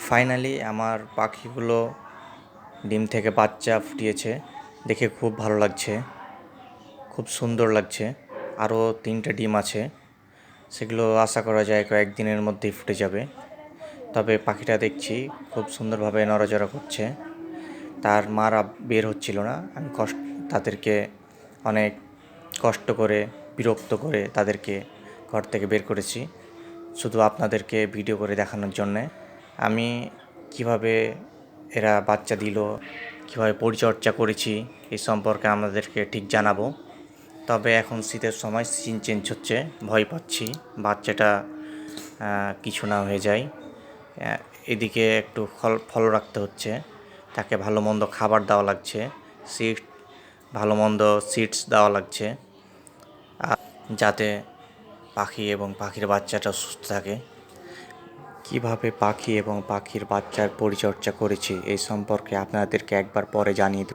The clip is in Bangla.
ফাইনালি আমার পাখিগুলো ডিম থেকে বাচ্চা ফুটিয়েছে, দেখে খুব ভালো লাগছে, খুব সুন্দর লাগছে। আরও 3টে ডিম আছে, সেগুলো আশা করা যায় কয়েকদিনের মধ্যেই ফুটে যাবে। তবে পাখিটা দেখছি খুব সুন্দরভাবে নড়াচড়া করছে, তার মারা বের হচ্ছিল না। আমি তাদেরকে অনেক কষ্ট করে বিরক্ত করে তাদেরকে ঘর থেকে বের করেছি, শুধু আপনাদেরকে ভিডিও করে দেখানোর জন্যে। আমি কিভাবে এরা বাচ্চা দিল, কীভাবে পরিচর্যা করেছি এই সম্পর্কে আপনাদেরকে ঠিক জানাবো। তবে এখন শীতের সময়, সিজন চেঞ্জ হচ্ছে, ভয় পাচ্ছি বাচ্চাটা কিছু না হয়ে যায়। এদিকে একটু ফলো রাখতে হচ্ছে, তাকে ভালো মন্দ খাবার দেওয়া লাগছে, ভালো মন্দ সিডস দেওয়া লাগছে, যাতে পাখি এবং পাখির বাচ্চাটা সুস্থ থাকে। কিভাবে পাখি এবং পাখির বাচ্চার পরিচর্যা করেছি এই সম্পর্কে আপনাদেরকে একবার পরে জানিয়ে দেব।